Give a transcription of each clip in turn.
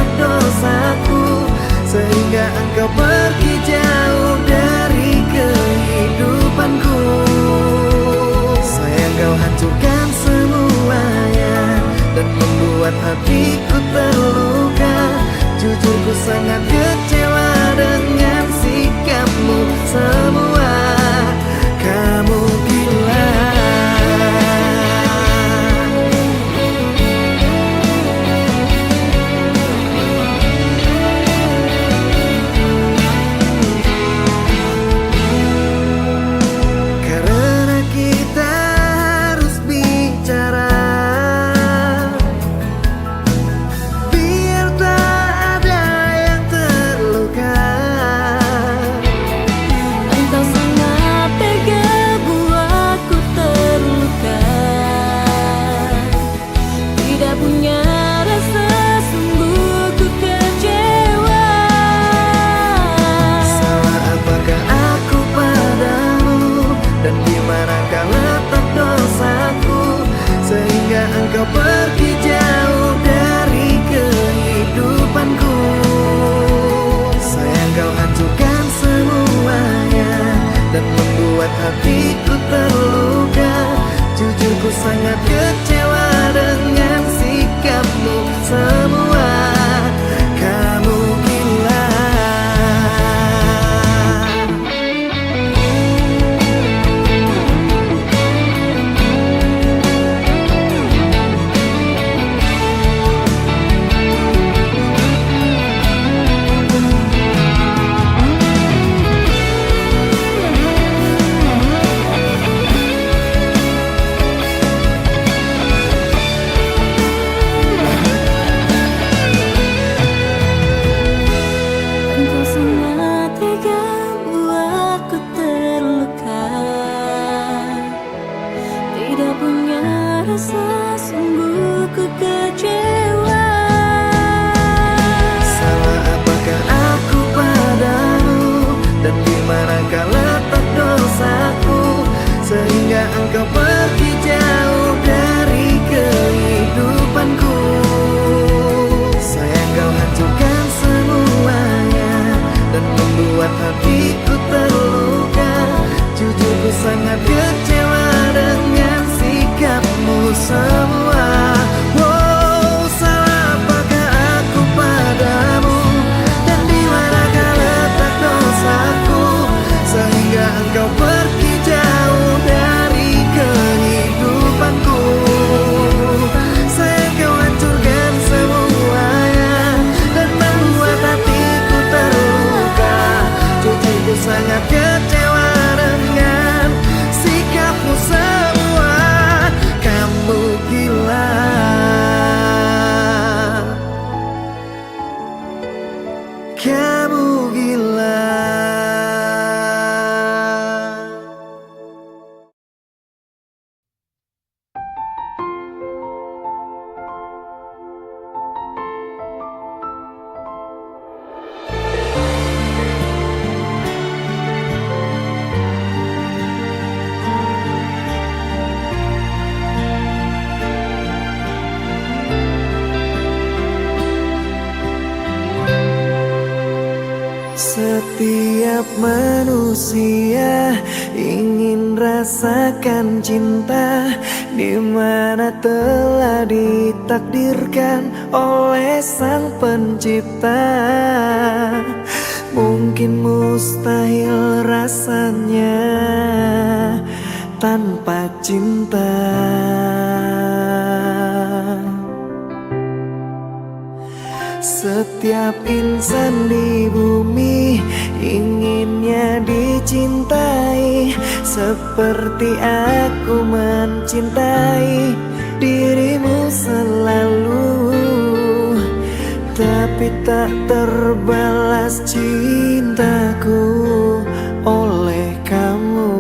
letak dosaku, sehingga engkau pergi jauh dari kehidupanku. Sayang, kau hancurkan semuanya dan membuat hatiku terluka. Jujur, ku sangat kecewa dengan sikapmu semua. Kamu gila. Karena kita harus bicara, biar tak ada yang terluka. Engkau sangat tega buatku terluka. Tidak punya rasa, sungguh ku kecewa. Salah apakah aku padamu, dan di manakah letak dosaku, sehingga engkau pergi jauh dari kehidupanku. Sayang, kau hancurkan semuanya dan membuat hatiku terluka. Jujur, ku sangat kecewa dengan sikapmu semua. Kamu gila. Engkau sangat tega buatku terluka. Tidak punya rasa, sungguh ku kecewa. Salah apakah aku padamu, dan di manakah letak dosaku, sehingga engkau pergi jauh dari kehidupanku. Sayang, kau hancurkan semuanya dan membuat hatiku terluka. Jujur, ku sangat kecewa dengan sikapmu semua. Wow, salah apakah aku padamu, dan di manakah letak dosaku, sehingga engkau pergi jauh dari kehidupanku. Sayang, kau hancurkan semuanya dan membuat hatiku terluka. Jujur, ku sangat kecewa dengan sikapmu semua. Kamu gila. Kamu gila. Setiap manusia ingin rasakan cinta, di mana telah ditakdirkan oleh Sang Pencipta. Mungkin mustahil rasanya tanpa cinta. Setiap insan di bumi inginnya dicintai, seperti aku mencintai dirimu selalu. Tapi tak terbalas cintaku oleh kamu.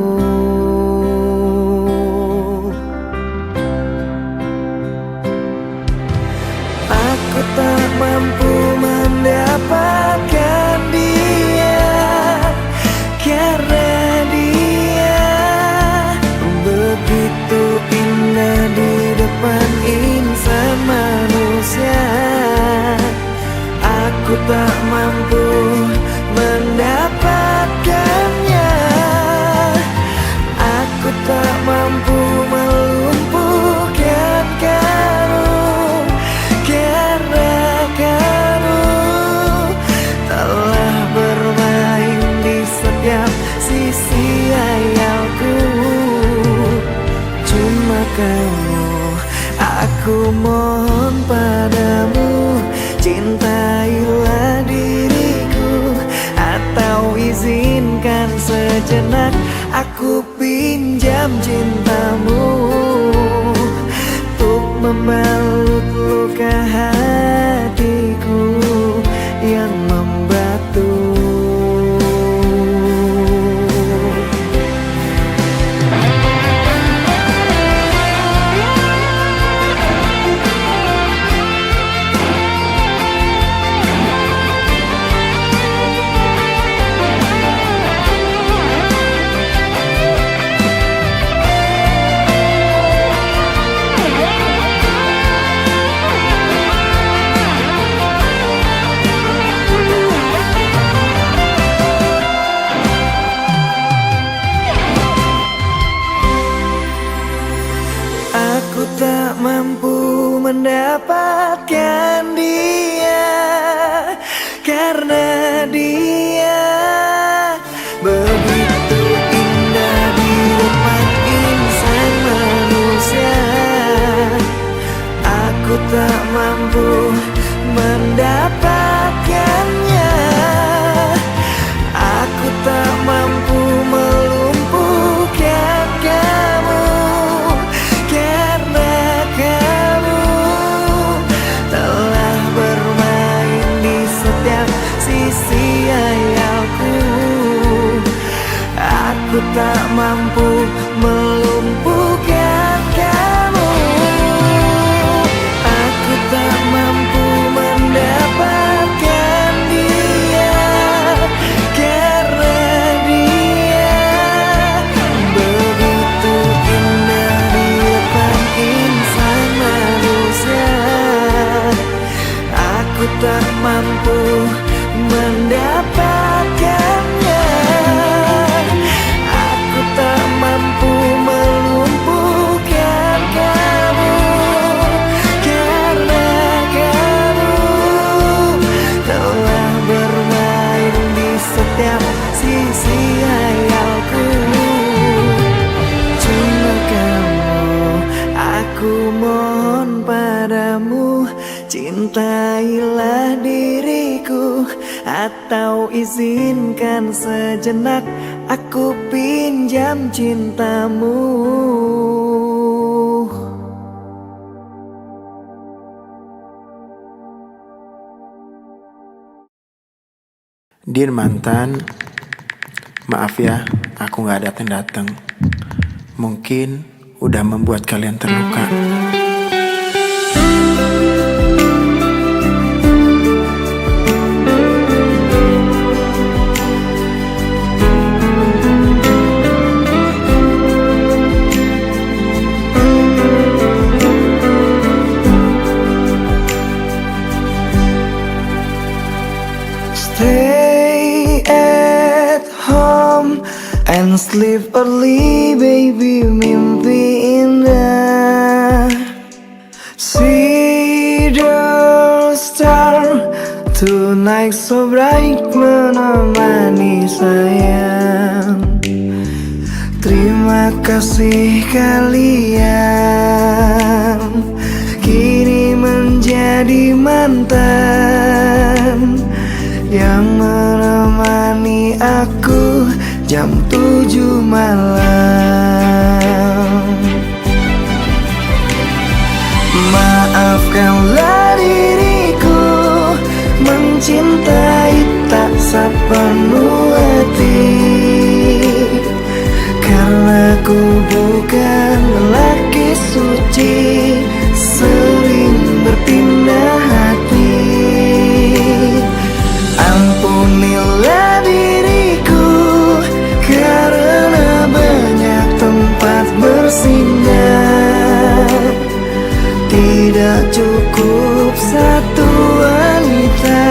Aku tak mampu mendapatkan dia, karena dia begitu indah di depan insan manusia. Aku tak mampu mendapatkannya. Aku tak mampu melumpuhkan kamu, karena kamu telah bermain di setiap sisi hayalku. Cuma kamu, aku mohon padamu, cintailah diriku, atau izinkan sejenak aku pinjam cintamu untuk membalut luka hatiku yang membatu. Aku tak mampu mendapatkan dia, karena dia begitu indah di depan insan manusia. Aku tak mampu mendapatkannya. Aku tak mampu melumpuhkan kamu, karena kamu telah bermain di setiap sisi hayalku. Aku tak mampu melumpuhkan kamu. Aku tak mampu mendapatkan dia, karena dia begitu indah di depan insan manusia. Aku tak mampu mendapatkannya. Aku tak mampu melumpuhkan kamu, karena kamu telah bermain di setiap sisi hayalku. Cuma kamu, aku mohon padamu, cintailah diriku, atau izinkan sejenak aku pinjam cintamu. Dear mantan, maaf ya, aku gak datang-datang. Mungkin udah membuat kalian terluka. Stay at home and sleep early, baby, mimpi indah. See the star tonight so bright, menemani sayang. Terima kasih kalian kini menjadi mantan yang menemani aku jam 7 malam. Maafkanlah diriku mencintai tak sepenuh hati, karena ku bukan lelaki suci, sering berpindah hati. Ampunilah diriku karena banyak tempat bersinggah. Tidak cukup satu wanita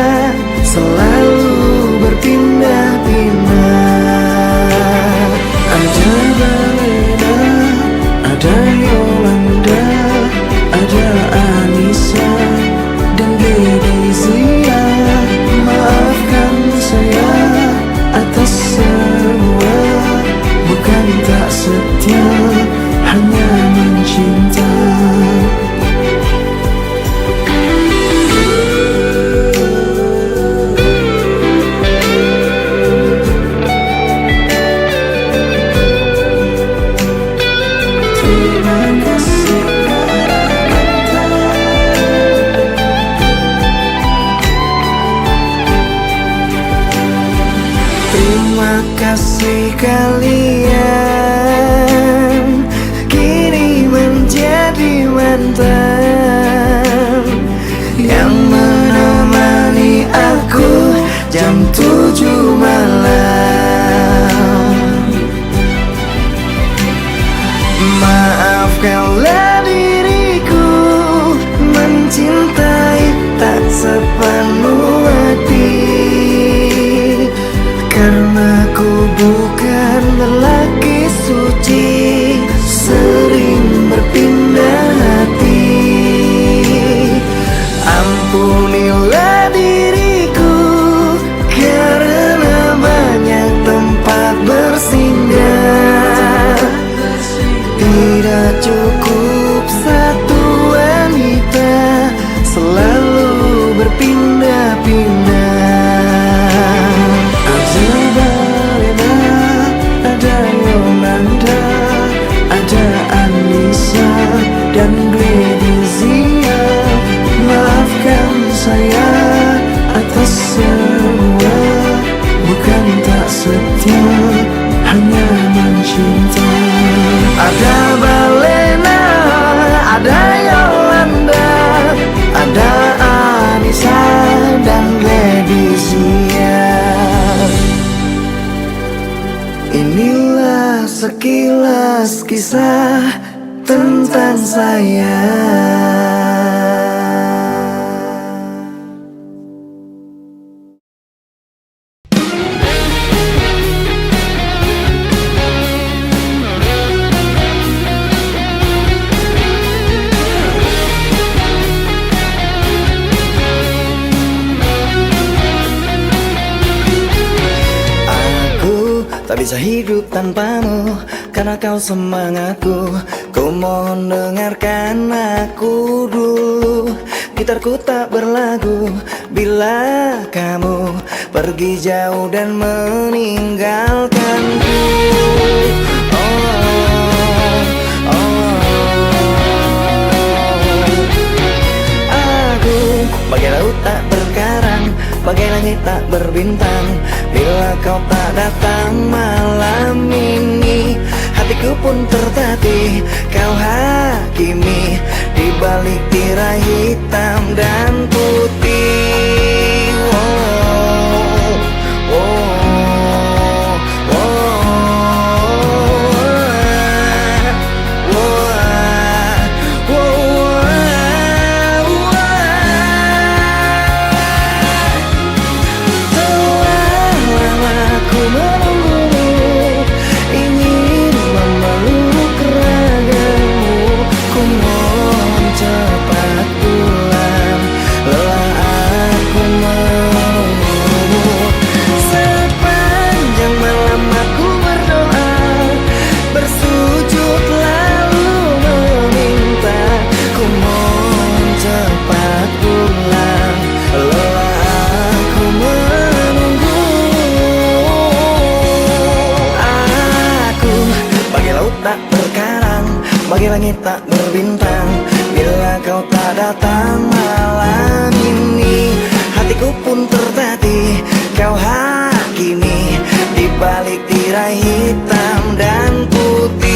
kasih kalian kini menjadi mantan yang menemani aku jam 7 malam. Maafkanlah diriku mencintai tak sepenuh hati, karena ku bukan lelaki suci, sering berpindah hati. Ampunilah diriku karena banyak tempat bersinggah. Tidak cukup satu wanita, selalu berpindah-pindah. Ada Balena, ada Yolanda, ada Anissa dan Gledizia. Maafkan saya atas semua, bukan tak setia, hanya mencinta. Ada Balena, ada Yolanda, ada Anissa dan Gledizia. Inilah sekilas kisah tentang saya. Tak bisa hidup tanpamu, karena kau semangatku. Ku mohon dengarkan aku dulu. Gitarku tak berlagu bila kamu pergi jauh dan meninggalkanku. Aku bagai laut tak berkarang, bagai langit tak berbintang, bila kau tak datang malam ini. Hatiku pun tertatih, kau hakimi di balik tirai hitam dan putih. Tak berkarang, bagi langit tak berbintang, bila kau tak datang malam ini. Hatiku pun tertatih, kau hakimi di balik tirai hitam dan putih.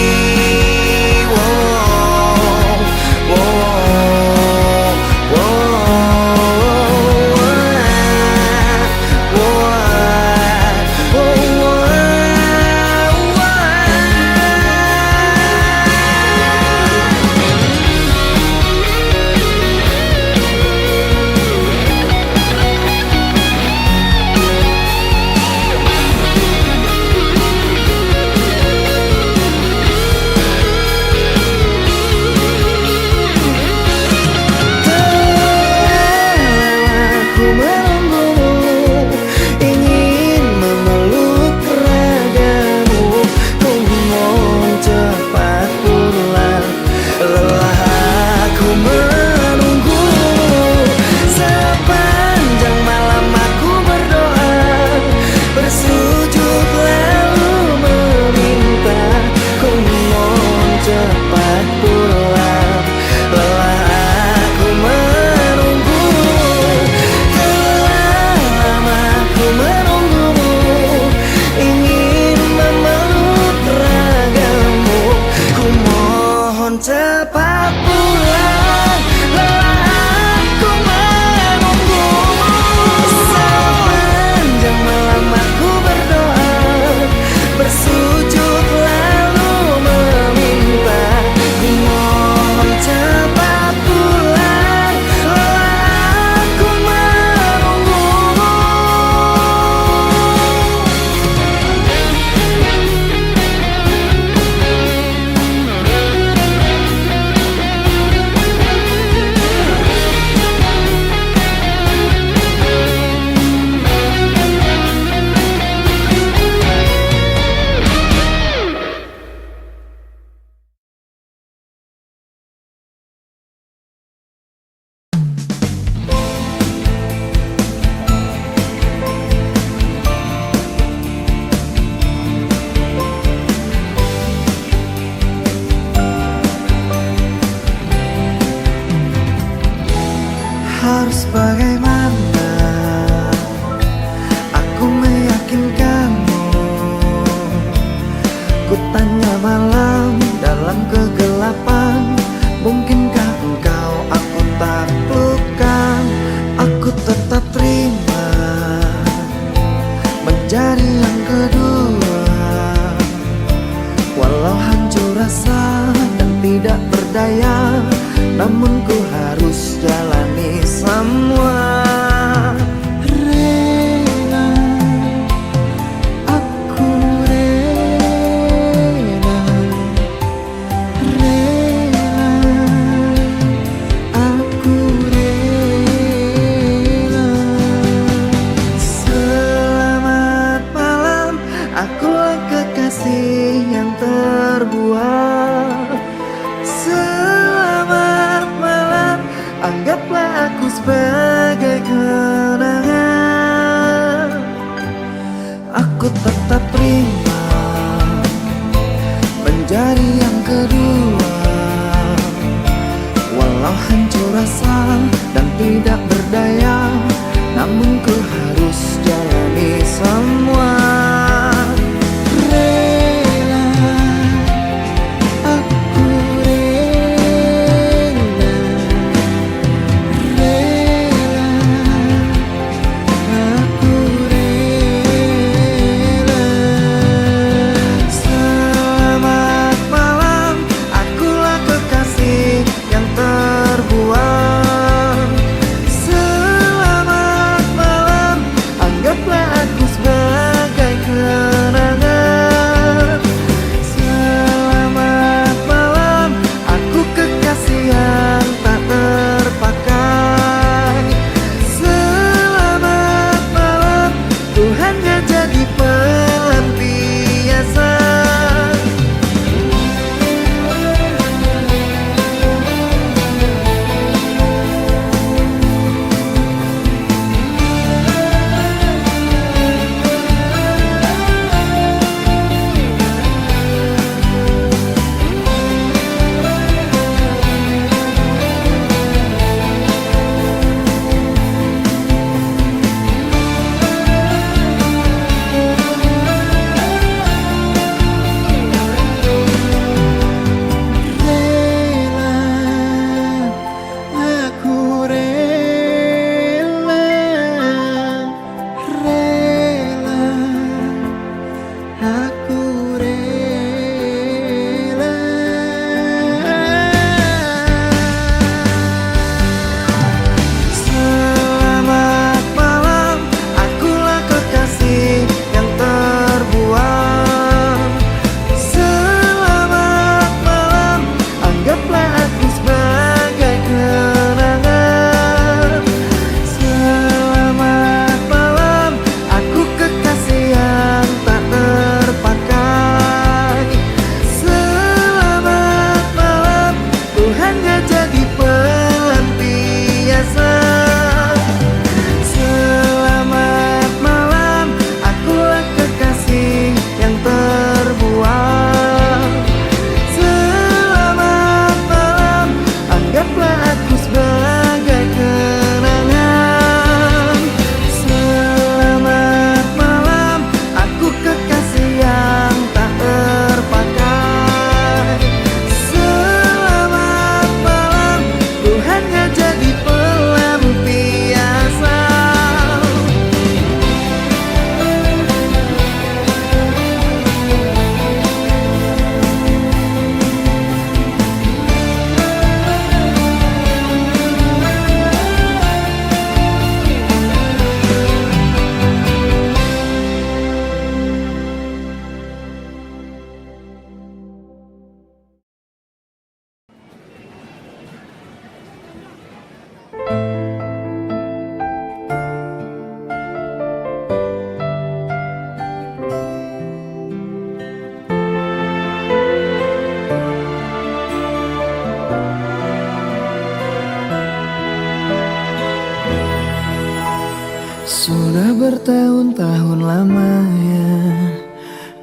Sudah bertahun-tahun lamanya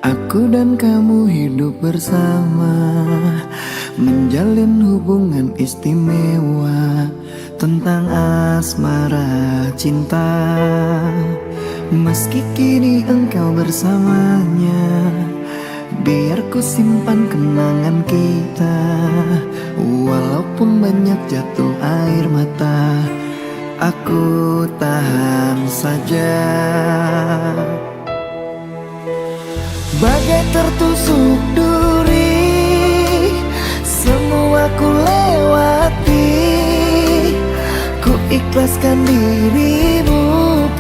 aku dan kamu hidup bersama, menjalin hubungan istimewa tentang asmara cinta. Meski kini engkau bersamanya, biar ku simpan kenangan kita. Walaupun banyak jatuh air mata, aku tahan saja. Bagai tertusuk duri, semua ku lewati. Ku ikhlaskan dirimu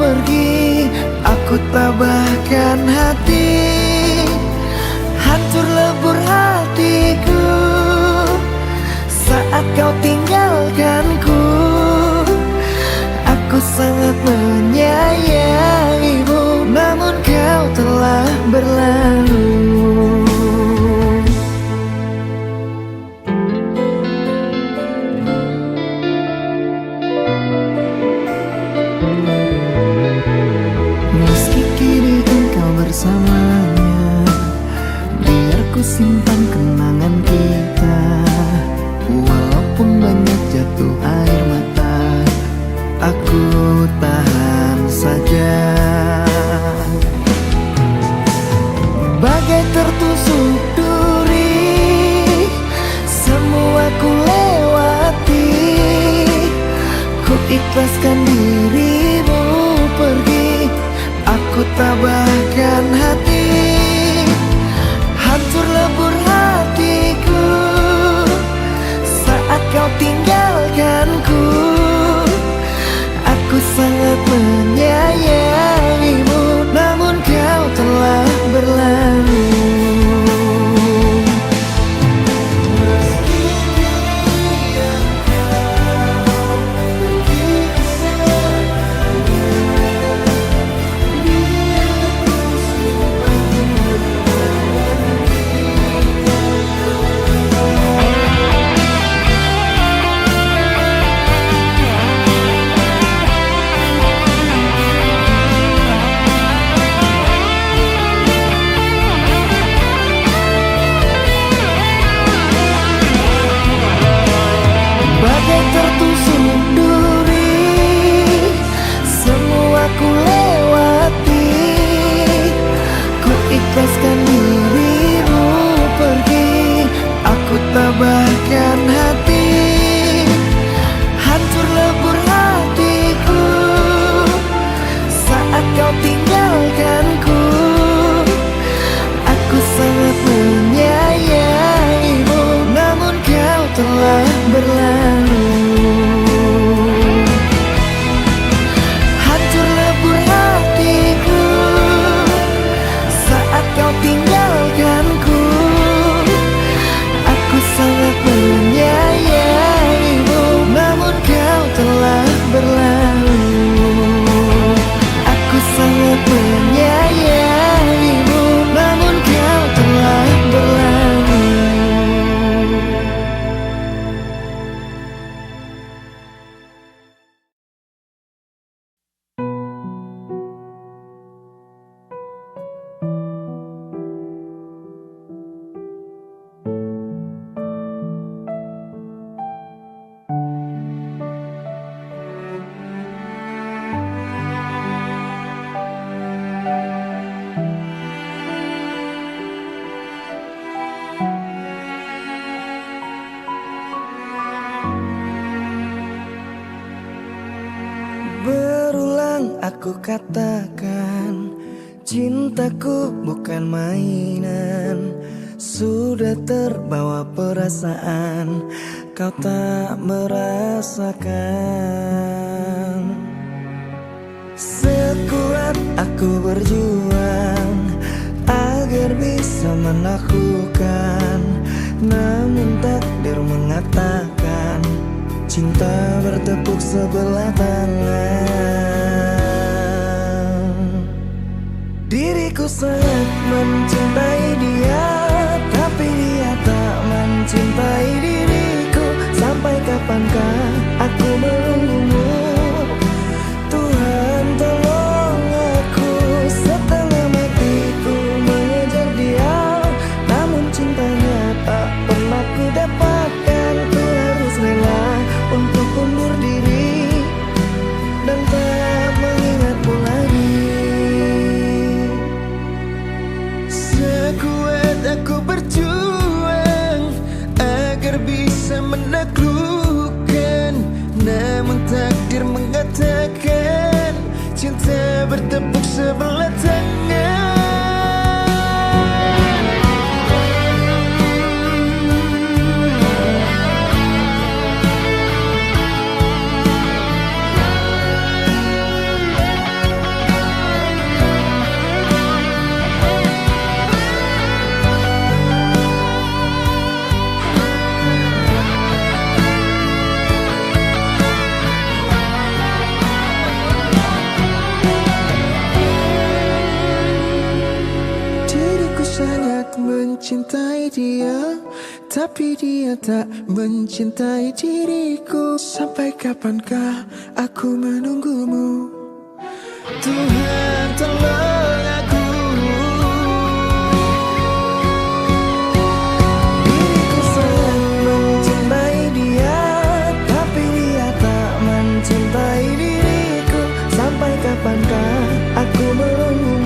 pergi, aku tabahkan hati. Hancur lebur hatiku saat kau tinggalkanku. Aku sangat menyayangimu, namun kau telah berlalu. Meski kini engkau bersamanya, biar ku simpan kenangan kita. Walaupun banyak jatuh air mata, aku tahan saja. Bagai tertusuk duri, semua ku lewati. Ku ikhlaskan dirimu pergi, aku tabahkan hati. Hancur lebur hatiku saat kau tinggalkanku. Aku sangat menyayangimu, namun kau telah berlalu. Bagai tertusuk duri, semua ku lewati. Ku ikhlaskan dirimu pergi, aku tabahkan hati. Hancur lebur hatiku saat kau tinggalkanku. Aku sangat menyayangimu, namun kau telah berlalu. Hancur lebur hatiku saat kau tinggalkanku. Aku sangat menyayangimu, namun kau telah berlalu. Aku sangat menyayangimu, namun kau telah berlalu. Berulang aku katakan, cintaku bukan mainan. Sudah terbawa perasaan, kau tak merasakan. Sekuat aku berjuang agar bisa menaklukkan, namun takdir mengatakan cinta bertepuk sebelah tangan. Diriku sangat mencintai dia, tapi dia tak mencintai diriku. Sampai kapankah aku menunggumu? Tuhan tolong bertepuk sebelah tangan. Diriku sangat mencintai dia, tapi dia tak mencintai diriku. Sampai kapankah aku menunggumu? Tuhan tolong aku. Diriku sangat mencintai dia, tapi dia tak mencintai diriku. Sampai kapankah aku menunggumu?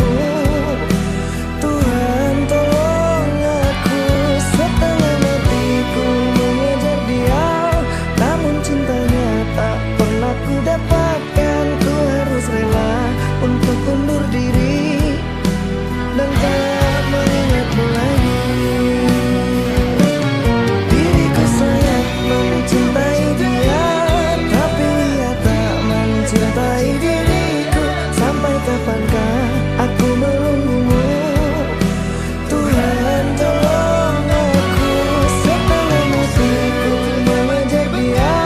Tuhan tolong aku. Setengah matiku mengejar dia, namun cintanya tak pernah ku dapatkan. Ku harus rela untuk undur diri dan tak mengingatmu lagi. Diriku sangat mencintai dia, tapi dia tak mencintai diriku. Sampai kapankah aku menunggumu? Tuhan tolong aku. Setengah matiku mengejar dia,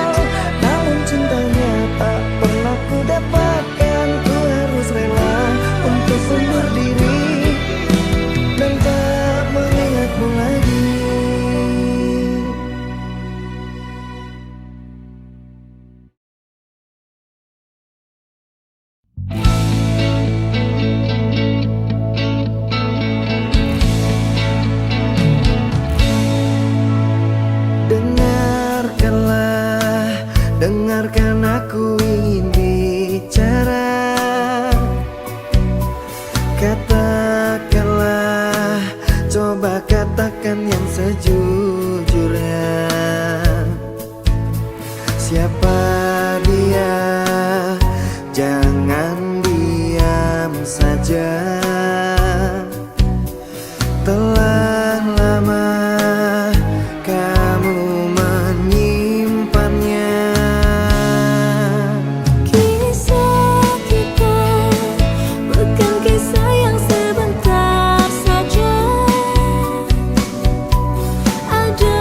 namun cintanya tak pernah ku dapatkan. Ku harus rela untuk undur diri dan tak mengingatmu lagi. Dengarkanlah, dengarkan aku ingin bicara. Katakanlah, coba katakan yang sejujurnya. Siapa dia? Jangan diam saja. Telah lama kamu menyimpannya. Kisah kita bukan kisah yang sebentar saja. Ada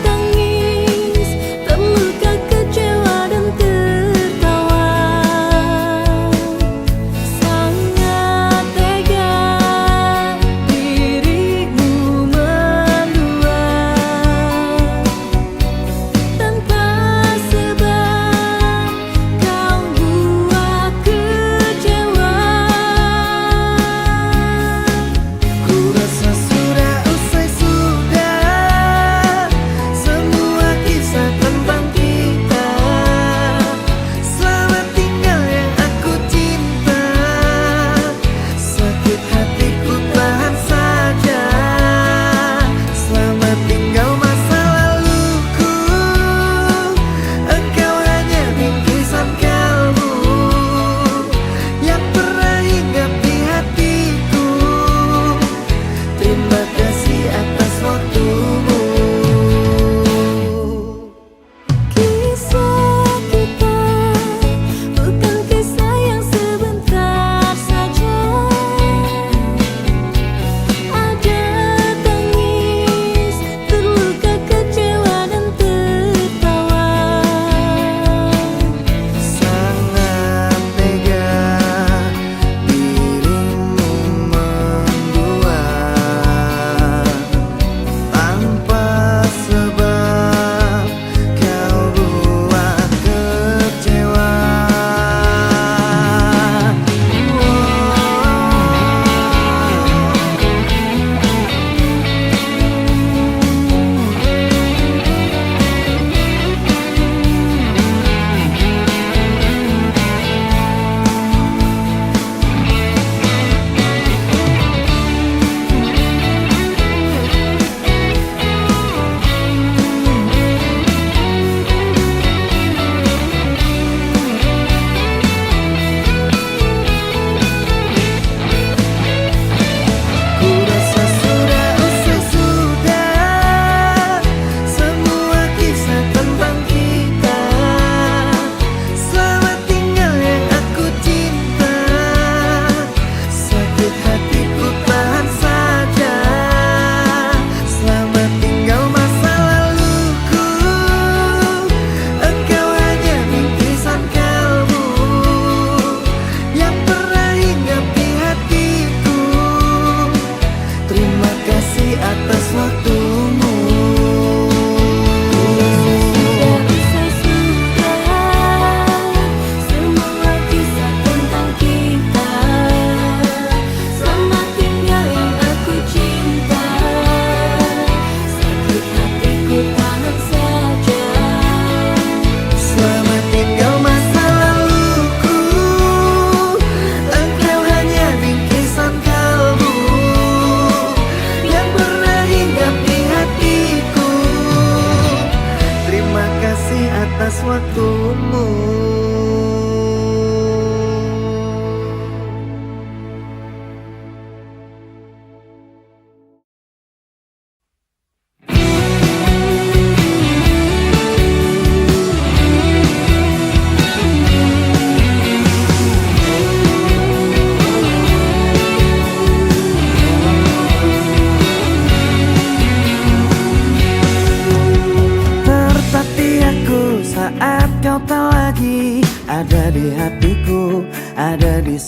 tangis, terluka, kecewa dan tertawa. Sangat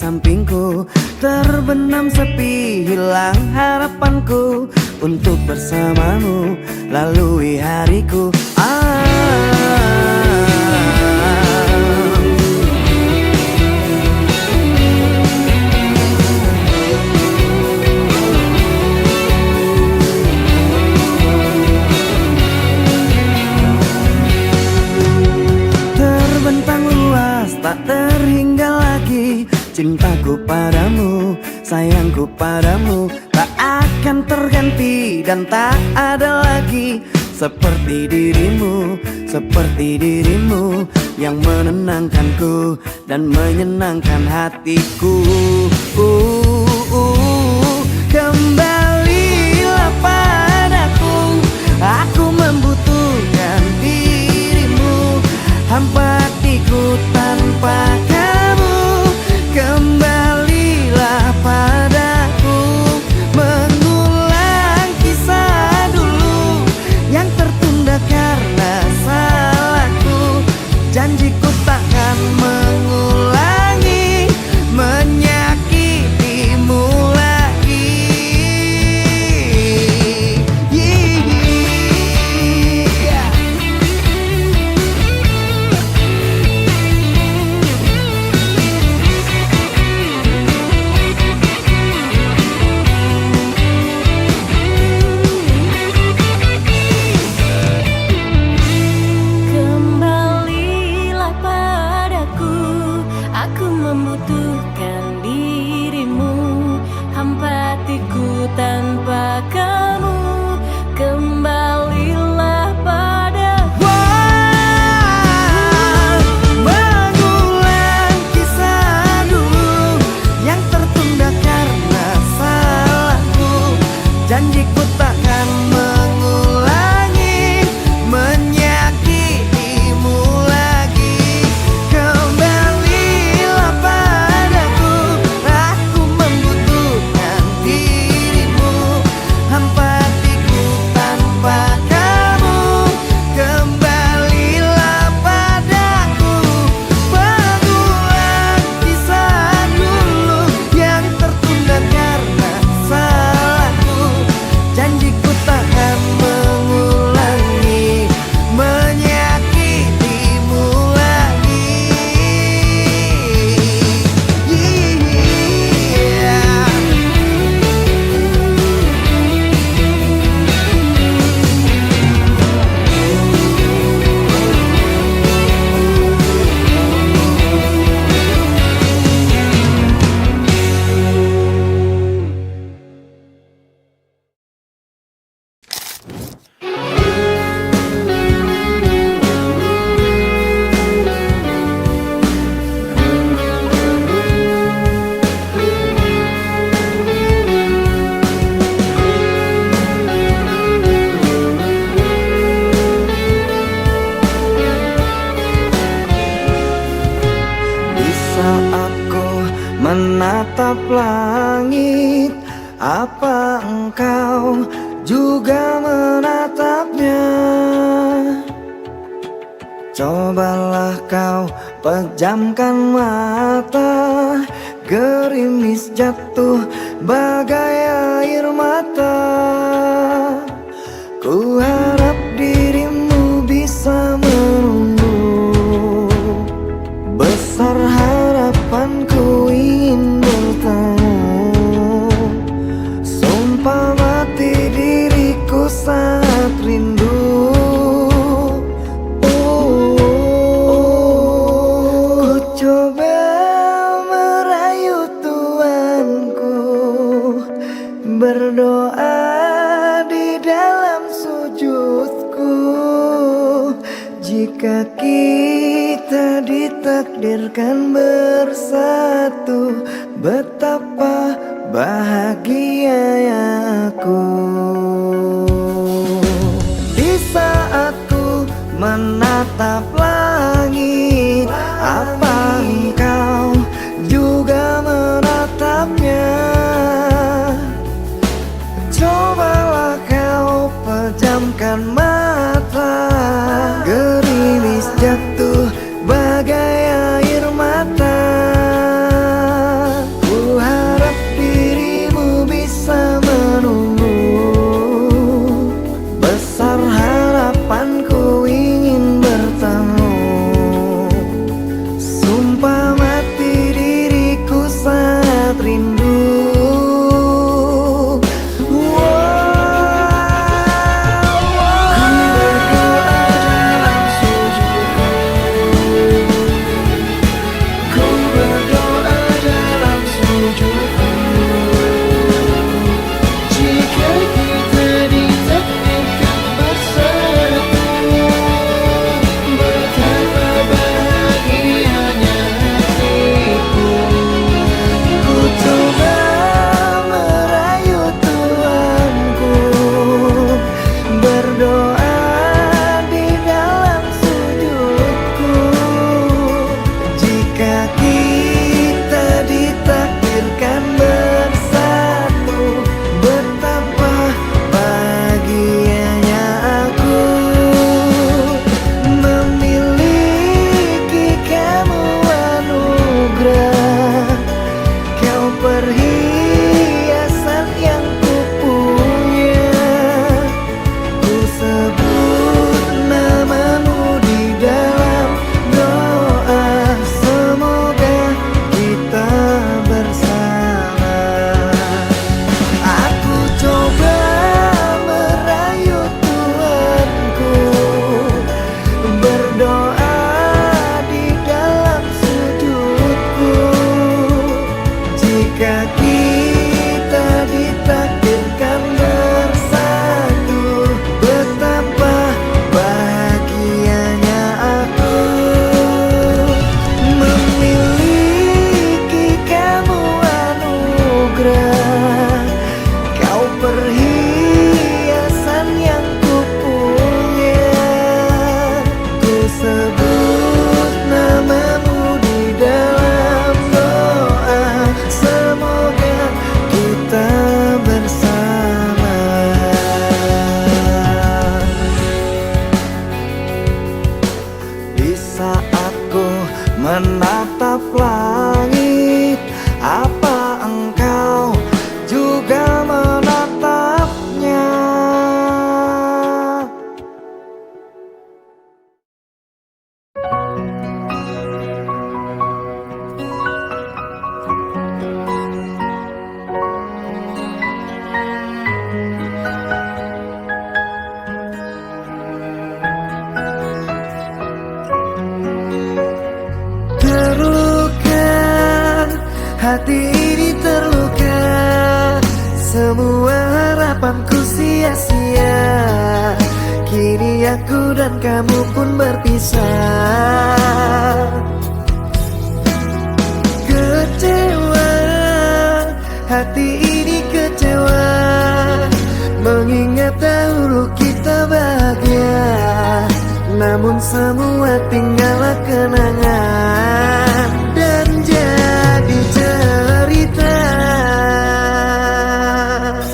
sampingku. Terbenam sepi, hilang harapanku untuk bersamamu lalui hariku. Terbentang luas, tak terhingga lagi cintaku padamu, sayangku padamu, tak akan terganti dan tak ada lagi seperti dirimu, seperti dirimu yang menenangkanku dan menyenangkan hatiku. Kembalilah padaku, aku membutuhkan dirimu, hampa hatiku tanpa kamu. Kembalilah padaku, mengulang kisah dulu yang tertunda karena salahku. Janjiku takkan mengulangi menyakitimu lagi. Kembalilah padaku, aku membutuhkan dirimu, hampa hatiku tanpa kamu. Kembalilah padaku. Mengulang kisah dulu yang tertunda karena salahku. Janjiku takkan mengulangi menyakitimu lagi. Kembalilah padaku, aku membutuhkan dirimu, hampa hatiku tanpa kamu. Kembalilah padaku, mengulang kisah dulu yang tertunda karena salahku. Janjiku takkan mengulangi menyakitimu lagi. Di saat ku menatap langit, apa engkau juga menatapnya? Cobalah kau pejamkan mata, gerimis jatuh bagai air mata. Ku harap dirimu bisa menunggu, besar harapanku ingin bertemu. Sumpah mati diriku sangat rindu. Ku coba merayu Tuanku, berdoa di dalam sujudku. Jika kita ditakdirkan bersatu, betapa bahagia aku. Di saat ku menatap langit, apa engkau juga menatapnya? Cobalah kau pejamkan mata, gerimis jatuh bagai air mata. perhiasan yang ku punya. Ku sebut namamu di dalam doa, semoga kita bersama. Aku coba merayu Tuhanku, berdoa di dalam sujudku. Jika kita ditakdirkan bersatu, betapa bahagianya aku memiliki kamu anugerah. Kau perhiasan yang ku punya. Ku sebut namamu di dalam doa, semoga kita bersama. Di saat ku menatap langit, apa engkau juga menatapnya? Terluka, hati ini terluka, semua harapanku sia-sia. Kini aku dan kamu pun berpisah. Kecewa, hati ini kecewa, mengingat dahulu kita bahagia. Namun semua tinggallah kenangan dan jadi cerita.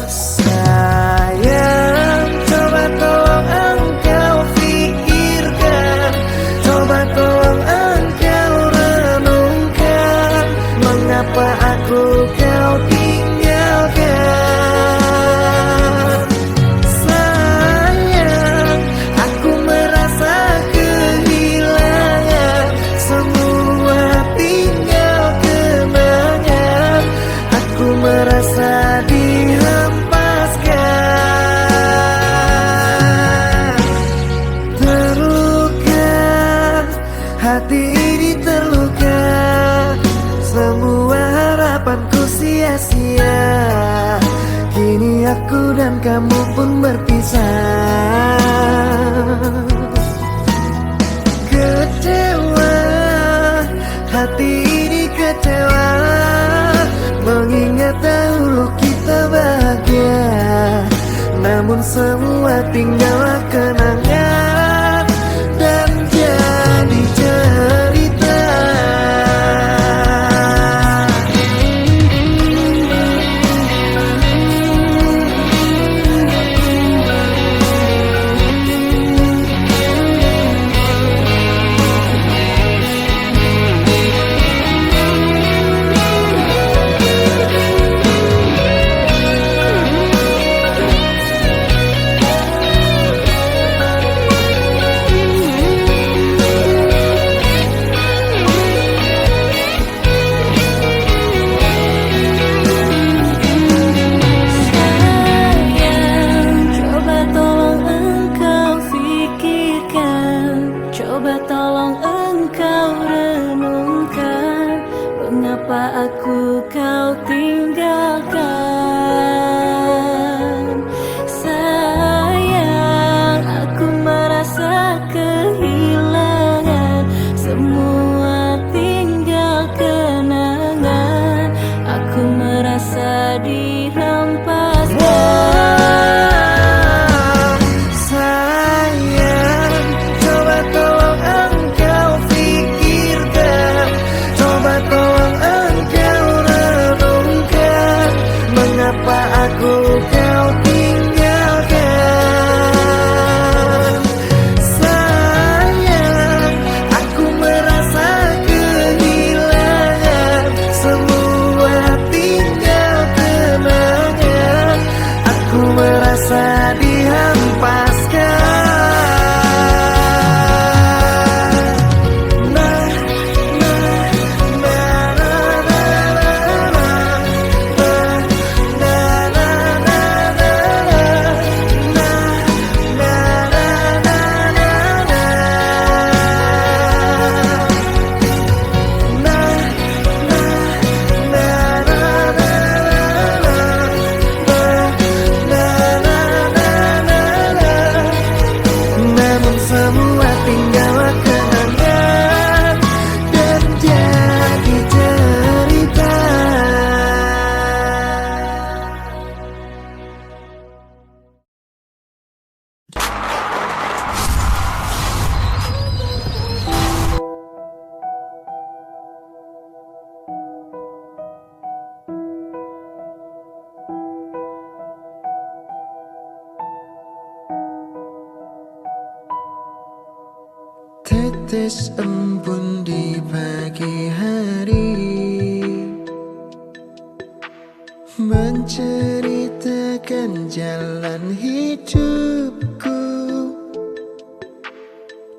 Sayang, coba tolong engkau pikirkan, coba tolong engkau renungkan, mengapa aku kau tinggalkan. Sayang, aku merasa kehilangan, semua tinggal kenangan. Aku merasa dihempaskan. Terluka, hati ini terluka, semua harapanku sia-sia. Kini aku dan kamu pun berpisah. Kecewa, hati ini kecewa, mengingat dahulu kita bahagia. Namun semua tinggallah kenangan dan jadi cerita. Hati tetes embun di pagi hari, menceritakan jalan hidupku.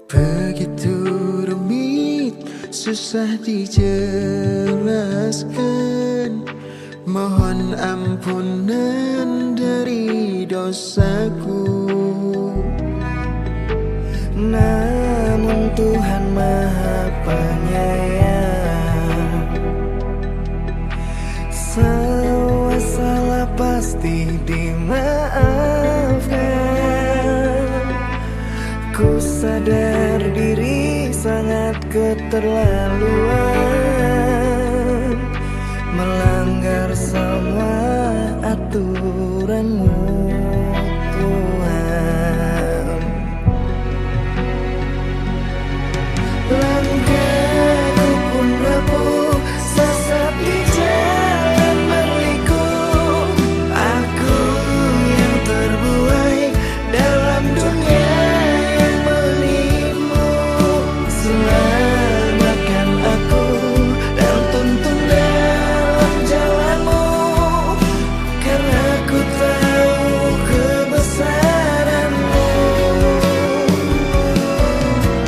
Begitu rumit, susah dijelaskan. Mohon ampunan dari dosaku. Namun Tuhan Maha Penyayang, semua salah pasti dimaafkan. Ku sadar diri sangat keterlaluan, melanggar semua aturan-Mu Tuhan. Langkahku pun rapuh, sesat di jalan berliku. Aku yang terbuai dalam dunia yang menipu. Selamatkan aku dan tuntun dalam jalan-Mu, karena ku tahu kebesaran-Mu.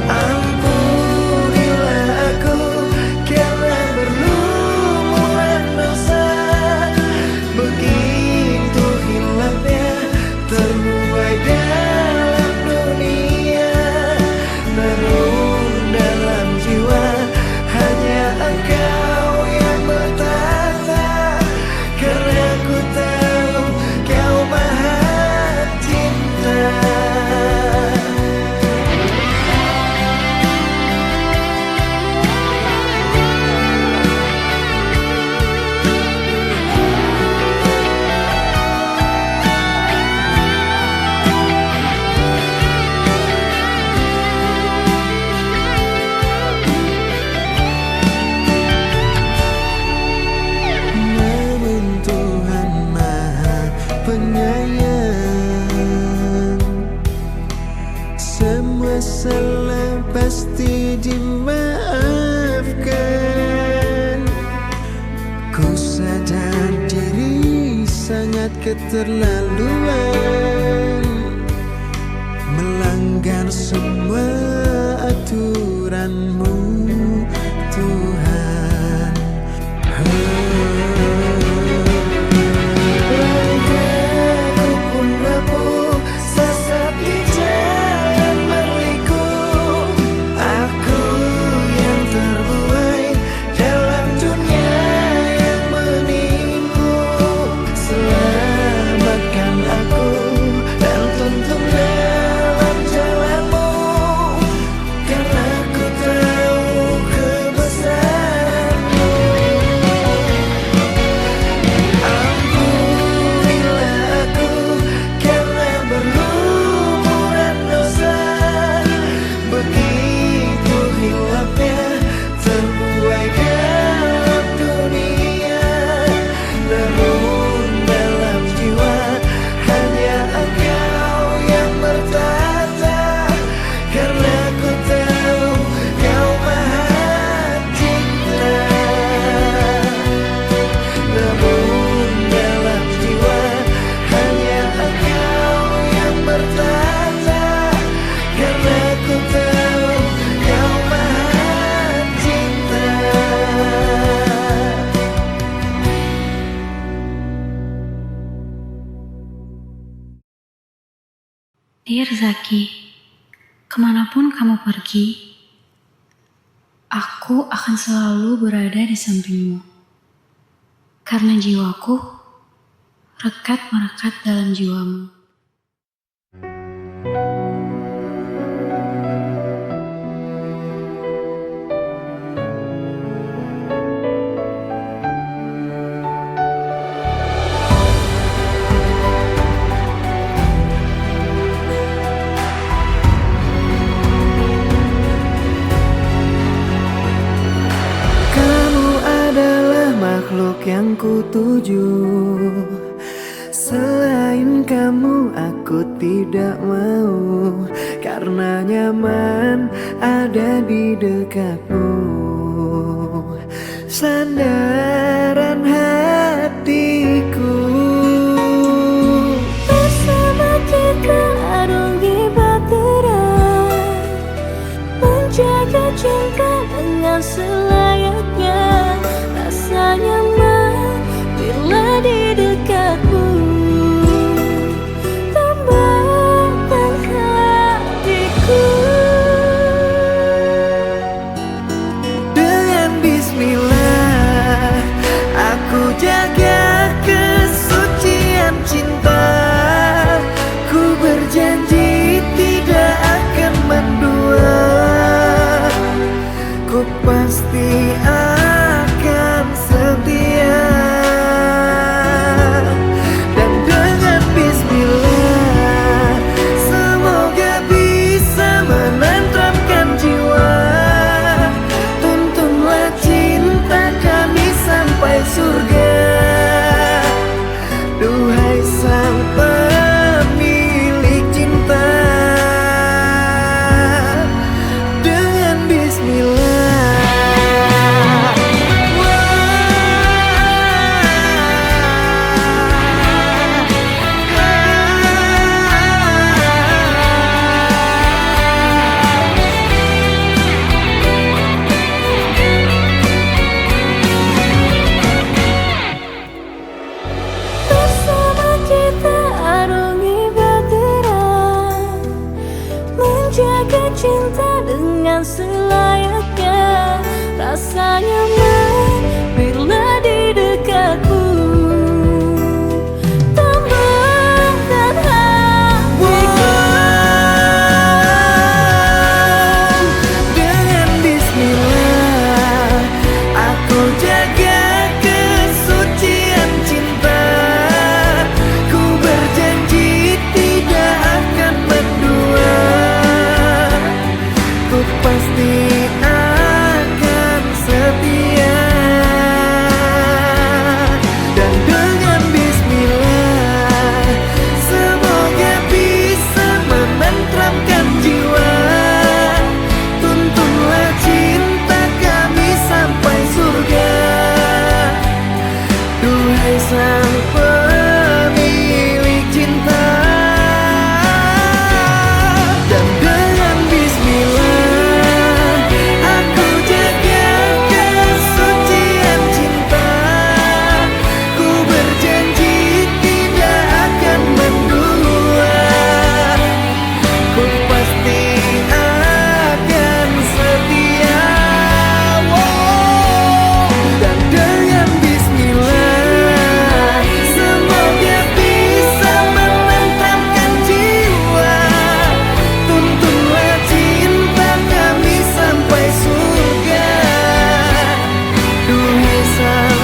Ampunilah aku karena berlumuran dosa, begitu hilangnya terbuai dalam dunia. Namun dalam jiwa hanya Engkau yang bertata, karena ku tahu Kau Maha Cinta. Namun Tuhan Maha Penyayang, semua salah pasti dimaafkan. Ku sadar diri sangat keterlaluan, melanggar semua aturan-Mu Tuhan. Langkahku pun rapuh, sesat di jalan berliku. Aku yang terbuai dalam dunia yang menipu. Selamatkan aku dan tuntun dalam jalan-Mu, karena ku tahu kebesaran-Mu. Ampunilah aku karena berlumuran dosa, begitu hilangnya terbuai dalam dunia. Namun dalam jiwa hanya Engkau yang bertata, karena ku tahu Kau Maha Cinta. Namun dalam jiwa hanya Engkau yang bertata, karena ku tahu Kau Maha Cinta. Dear Zaki, kemanapun kamu pergi, aku akan selalu berada di sampingmu. Karena jiwaku rekat merekat dalam jiwamu. Makhluk yang ku tuju, selain kamu aku tidak mau, karena nyaman ada di dekatmu. Sandaran hatiku, Bersama kita arungi bahtera, menjaga cinta dengan selayaknya. Rasa nyaman bila di dekatmu, tambahkan hatiku. dengan bismillah aku jaga kesucian cinta. Ku berjanji tidak akan mendua, ku pasti akan setia. Dan dengan bismillah semoga bisa menenteramkan jiwa. Tuntunlah cinta kami sampai surga, duhai sang pemilik cinta. Dengan bismillah. Bersama kita arungi bahtera, menjaga cinta dengan selayaknya. Rasa nyaman bila di dekatmu, tambahkan hatiku. Dengan bismillah aku jaga kesucian cinta. Ku berjanji tidak akan mendua, ku pasti akan setia. Dan dengan bismillah semoga bisa menenteramkan jiwa. Tuntunlah cinta kami sampai surga, duhai sang pemilik cinta. Dan dengan bismillah aku jaga kesucian cinta. Ku berjanji tidak akan mendua, ku pasti akan setia. Dan dengan bismillah semoga bisa menenteramkan jiwa. Tuntunlah cinta kami sampai surga, duhai sang